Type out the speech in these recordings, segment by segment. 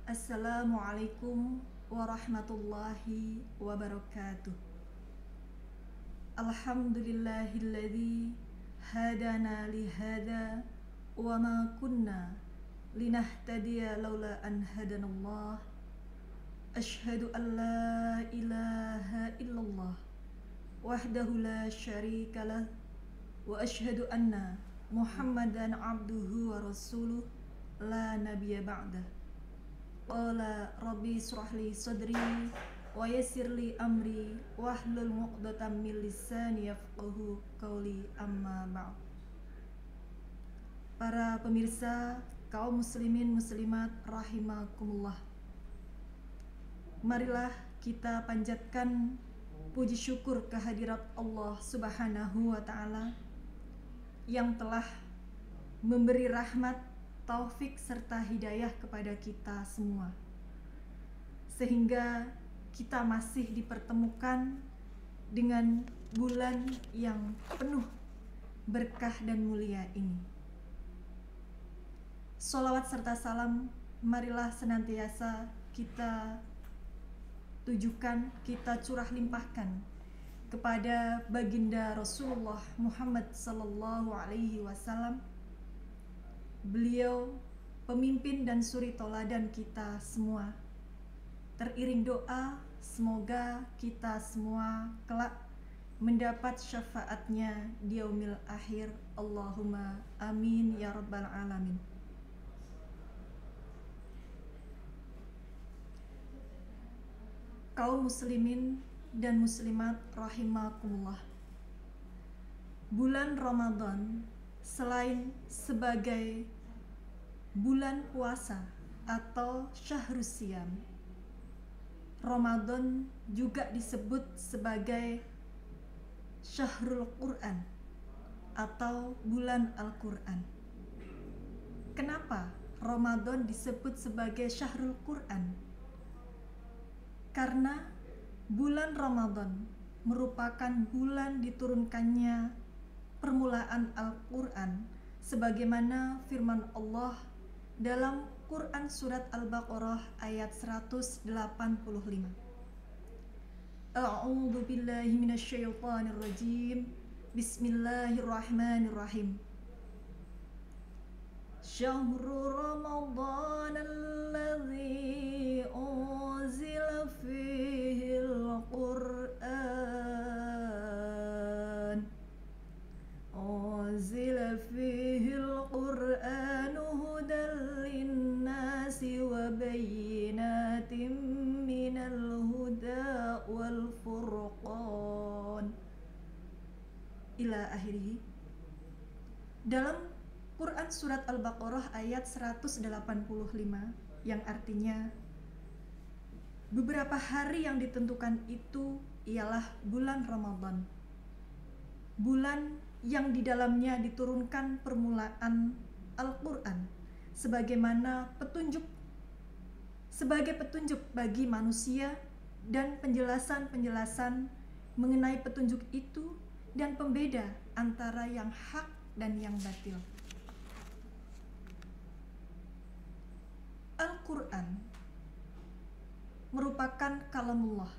Assalamualaikum warahmatullahi wabarakatuh. Alhamdulillahilladzi hadana lihada wa ma kunna linahtadiya laula an hadanallah. Ashhadu an la ilaha illallah wahdahu la syarikalah wa ashhadu anna Muhammadan abduhu wa rasuluh la nabiyya ba'dah. Qala rabbi israhli sadri wa yassirli amri wahlul 'uqdatam min lisani yafqahu qawli, amma ba'd. Para pemirsa, kaum muslimin muslimat rahimakumullah. Marilah kita panjatkan puji syukur kehadirat Allah Subhanahu wa taala yang telah memberi rahmat, taufik serta hidayah kepada kita semua, sehingga kita masih dipertemukan dengan bulan yang penuh berkah dan mulia ini. Sholawat serta salam marilah senantiasa kita tujukan, kita curah limpahkan kepada baginda Rasulullah Muhammad sallallahu alaihi wasallam. Beliau pemimpin dan suri toladan kita semua. Teriring doa, semoga kita semua kelak mendapat syafaatnya di yaumil akhir. Allahumma amin ya rabbal alamin. Kaum muslimin dan muslimat rahimakumullah. Bulan Ramadan selain sebagai bulan puasa atau syahrus siyam, Ramadan juga disebut sebagai syahrul Quran atau bulan Al-Quran. Kenapa Ramadan disebut sebagai syahrul Quran? Karena bulan Ramadan merupakan bulan diturunkannya permulaan Al-Quran, sebagaimana firman Allah dalam Quran surat Al-Baqarah ayat 185. A'udzu billahi minasyaitonir rajim. Bismillahirrahmanirrahim. Syahrul Ramadan alladzi unzila fihil Qur'an. Unzila fihil Qur'anu hudan linnasi wa bayyinatin minal huda wal furqan. Ila akhirih. Dalam Quran surat Al-Baqarah ayat 185 yang artinya beberapa hari yang ditentukan itu ialah bulan Ramadan. Bulan yang di dalamnya diturunkan permulaan Al-Quran sebagaimana sebagai petunjuk bagi manusia dan penjelasan-penjelasan mengenai petunjuk itu dan pembeda antara yang hak dan yang batil. Al-Quran merupakan kalamullah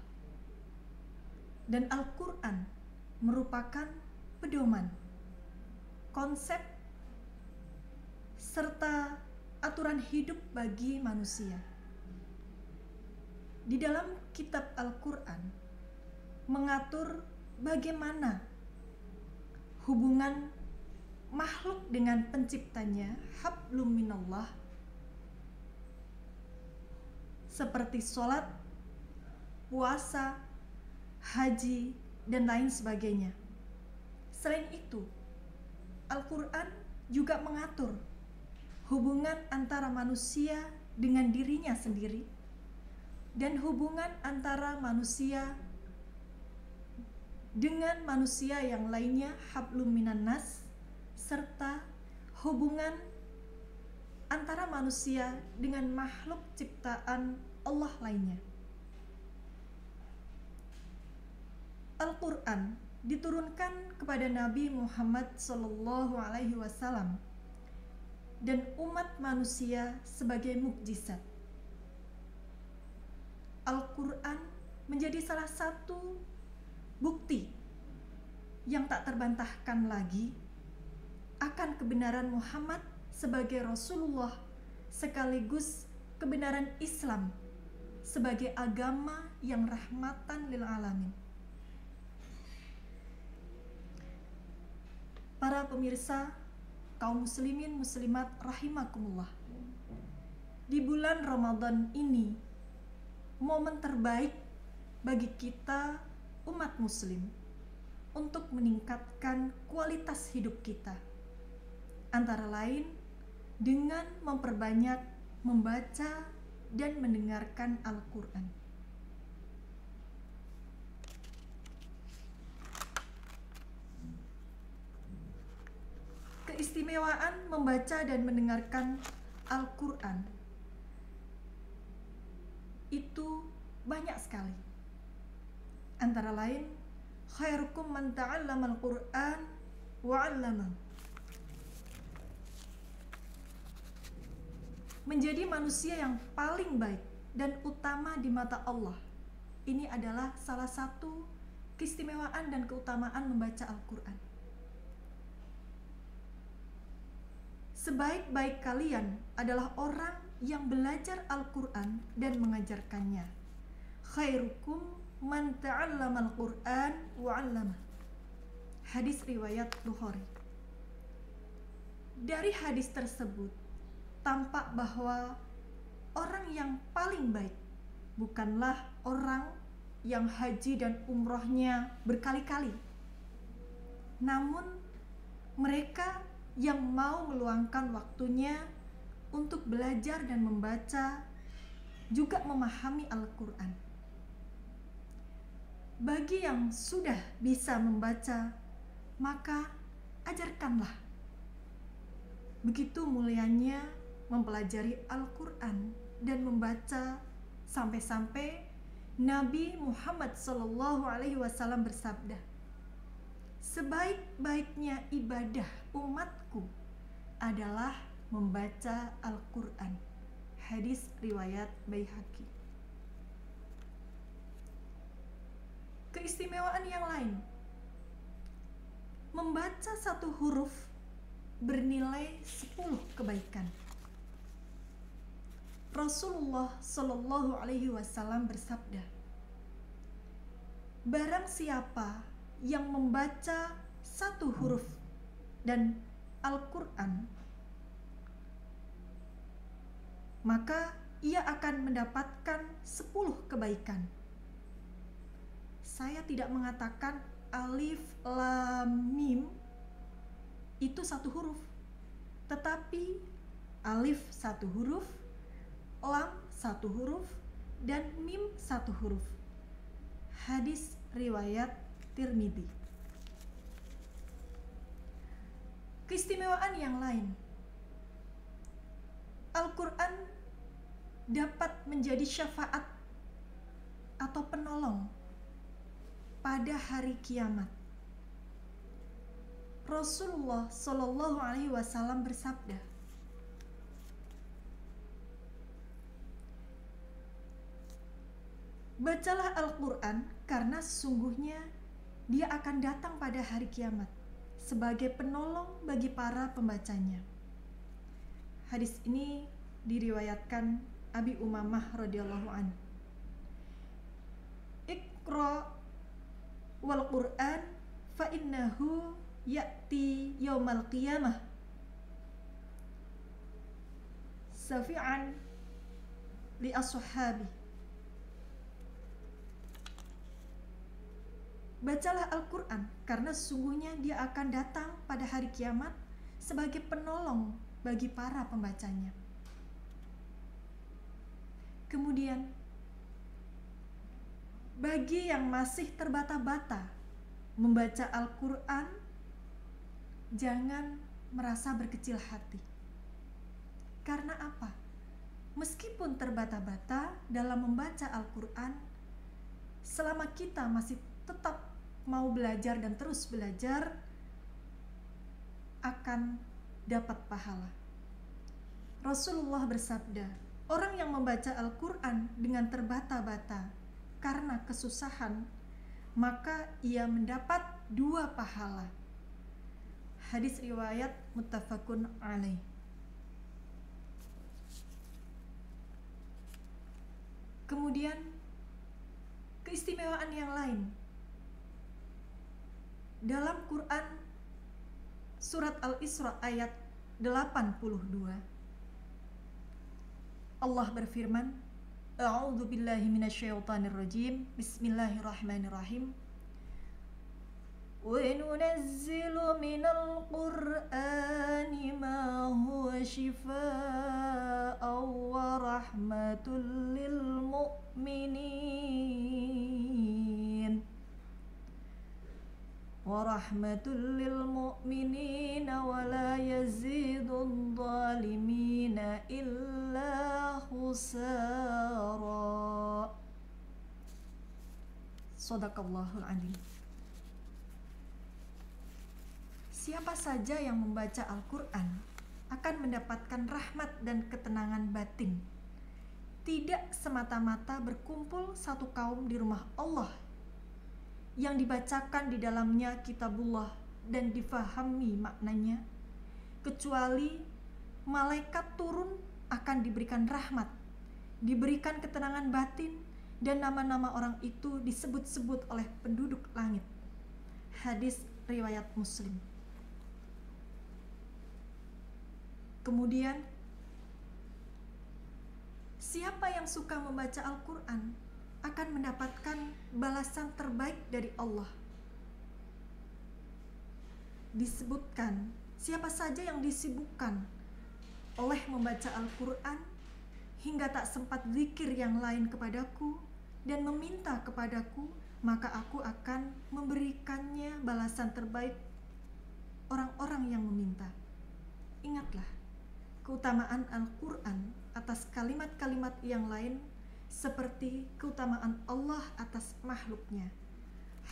dan Al-Quran merupakan pedoman, konsep, serta aturan hidup bagi manusia. Di dalam kitab Al-Quran mengatur bagaimana hubungan makhluk dengan penciptanya, hablum minallah, seperti sholat, puasa, haji, dan lain sebagainya. Selain itu, Al-Quran juga mengatur hubungan antara manusia dengan dirinya sendiri dan hubungan antara manusia dengan manusia yang lainnya, hablum minan nas, serta hubungan antara manusia dengan makhluk ciptaan Allah lainnya. Al-Quran diturunkan kepada Nabi Muhammad SAW dan umat manusia sebagai mukjizat. Al-Quran menjadi salah satu bukti yang tak terbantahkan lagi akan kebenaran Muhammad sebagai Rasulullah, sekaligus kebenaran Islam sebagai agama yang rahmatan lil alamin. Para pemirsa, kaum muslimin muslimat rahimakumullah. Di bulan Ramadan ini, momen terbaik bagi kita umat muslim untuk meningkatkan kualitas hidup kita. Antara lain dengan memperbanyak membaca dan mendengarkan Al-Quran. Keistimewaan membaca dan mendengarkan Al-Quran itu banyak sekali. Antara lain, khairukum man ta'allama al-Qur'an wa 'allama. Menjadi manusia yang paling baik dan utama di mata Allah. Ini adalah salah satu keistimewaan dan keutamaan membaca Al-Quran. Sebaik-baik kalian adalah orang yang belajar Al-Quran dan mengajarkannya. Khairukum man ta'allama al-Quran wa 'allama. Hadis riwayat Bukhari. Dari hadis tersebut tampak bahwa orang yang paling baik bukanlah orang yang haji dan umrohnya berkali-kali, namun mereka yang mau meluangkan waktunya untuk belajar dan membaca, juga memahami Al-Quran. Bagi yang sudah bisa membaca, maka ajarkanlah. Begitu mulianya mempelajari Al-Quran dan membaca, sampai-sampai Nabi Muhammad SAW bersabda, sebaik-baiknya ibadah umatku adalah membaca Al-Quran. Hadis riwayat Baihaqi. Keistimewaan yang lain, membaca satu huruf bernilai 10 kebaikan. Rasulullah SAW bersabda, barang siapa yang membaca satu huruf dan Al-Quran, maka ia akan mendapatkan 10 kebaikan. Saya tidak mengatakan alif, lam, mim itu satu huruf, tetapi alif satu huruf, lam satu huruf, dan mim satu huruf. Hadis riwayat Tirmidzi. Keistimewaan yang lain, Al-Quran dapat menjadi syafaat atau penolong pada hari kiamat. Rasulullah SAW bersabda, bacalah Al-Quran karena sesungguhnya dia akan datang pada hari kiamat sebagai penolong bagi para pembacanya. Hadis ini diriwayatkan Abi Umamah radhiyallahu anhu. Iqra wal Qur'an fa innahu ya'ti yaumal qiyamah safi'an li ashabi. Bacalah Al-Quran karena sesungguhnya dia akan datang pada hari kiamat sebagai penolong bagi para pembacanya. Kemudian, bagi yang masih terbata-bata membaca Al-Quran, jangan merasa berkecil hati. Karena apa? Meskipun terbata-bata dalam membaca Al-Quran, selama kita masih tetap mau belajar dan terus belajar, akan dapat pahala. Rasulullah bersabda, Orang yang membaca Al-Quran dengan terbata-bata karena kesusahan, maka ia mendapat 2 pahala. Hadis riwayat muttafaqun alaih. Kemudian keistimewaan yang lain dalam Quran surat Al-Isra ayat 82, Allah berfirman, A'udzu billahi minasyaitonir rajim. Bismillahirrahmanirrahim. Wa nunazzilu minal Qur'ani ma huwa shifaa'an wa rahmatul lil mu'minin. ورحمة للمؤمنين ولا يزيد الظالمين إلا خسارا. Shadaqallahul Adzim. Siapa saja yang membaca Al-Quran akan mendapatkan rahmat dan ketenangan batin, tidak semata-mata berkumpul satu kaum di rumah Allah yang dibacakan di dalamnya kitabullah dan difahami maknanya, kecuali malaikat turun akan diberikan rahmat, diberikan ketenangan batin, dan nama-nama orang itu disebut-sebut oleh penduduk langit. Hadis riwayat Muslim. Kemudian, siapa yang suka membaca Al-Quran akan mendapatkan balasan terbaik dari Allah. Disebutkan, siapa saja yang disibukkan oleh membaca Al-Quran hingga tak sempat zikir yang lain kepadaku dan meminta kepadaku, maka aku akan memberikannya balasan terbaik orang-orang yang meminta. Ingatlah keutamaan Al-Quran atas kalimat-kalimat yang lain, seperti keutamaan Allah atas makhluknya.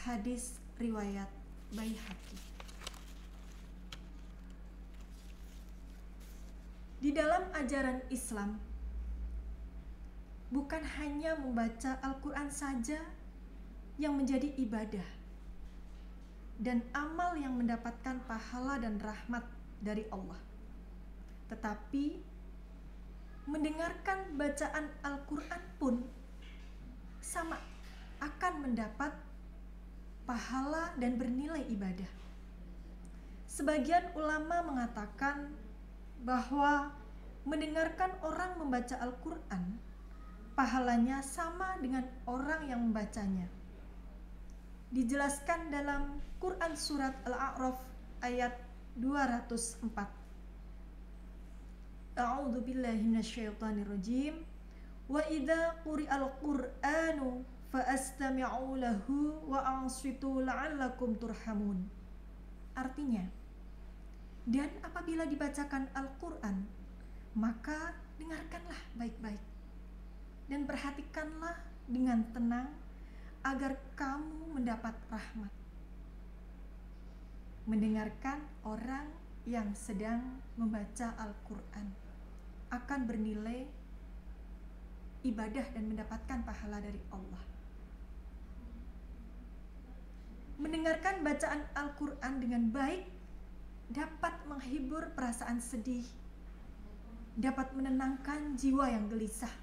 Hadis riwayat Baihaqi. Di dalam ajaran Islam, bukan hanya membaca Al-Quran saja yang menjadi ibadah dan amal yang mendapatkan pahala dan rahmat dari Allah, tetapi mendengarkan bacaan Al-Quran pun sama akan mendapat pahala dan bernilai ibadah. Sebagian ulama mengatakan bahwa mendengarkan orang membaca Al-Quran pahalanya sama dengan orang yang membacanya. Dijelaskan dalam Quran surat Al-A'raf ayat 204. A'udzu billahi minasyaitonir rajim. Wa idza quri'al Qur'anu fastami'u lahu wa ansitu la'allakum turhamun. Artinya, dan apabila dibacakan Al-Quran, maka dengarkanlah baik-baik dan perhatikanlah dengan tenang agar kamu mendapat rahmat. Mendengarkan orang yang sedang membaca Al-Quran akan bernilai ibadah dan mendapatkan pahala dari Allah. Mendengarkan bacaan Al-Quran dengan baik dapat menghibur perasaan sedih, dapat menenangkan jiwa yang gelisah,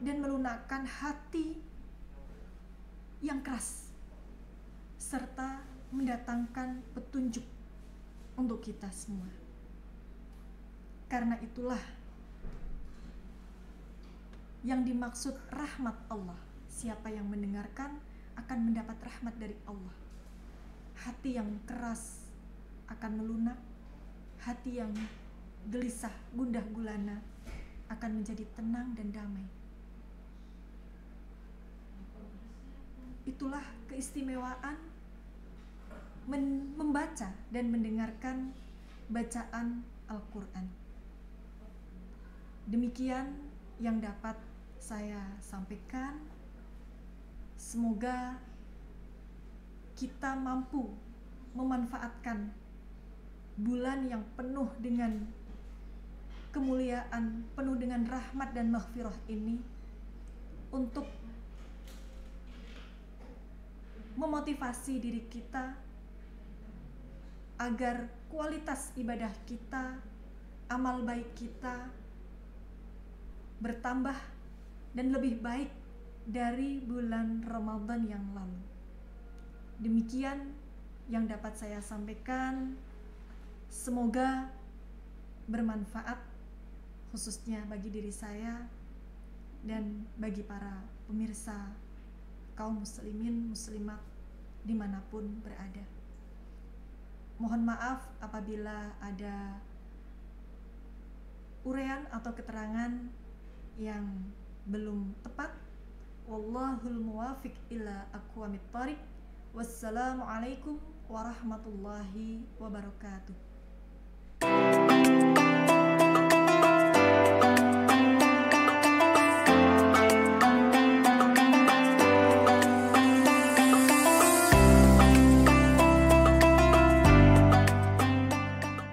dan melunakkan hati yang keras, serta mendatangkan petunjuk untuk kita semua. Karena itulah yang dimaksud rahmat Allah. Siapa yang mendengarkan akan mendapat rahmat dari Allah. Hati yang keras akan melunak, hati yang gelisah, gundah gulana akan menjadi tenang dan damai. Itulah keistimewaan membaca dan mendengarkan bacaan Al-Quran. Demikian yang dapat saya sampaikan. Semoga kita mampu memanfaatkan bulan yang penuh dengan kemuliaan penuh dengan rahmat dan maghfirah ini untuk memotivasi diri kita agar kualitas ibadah kita, amal baik kita bertambah dan lebih baik dari bulan Ramadan yang lalu. Demikian yang dapat saya sampaikan. Semoga bermanfaat khususnya bagi diri saya dan bagi para pemirsa kaum muslimin muslimat dimanapun berada. Mohon maaf apabila ada uraian atau keterangan yang belum tepat. Wallahul muwafiq ila aqwamit thariq. Wassalamualaikum warahmatullahi wabarakatuh.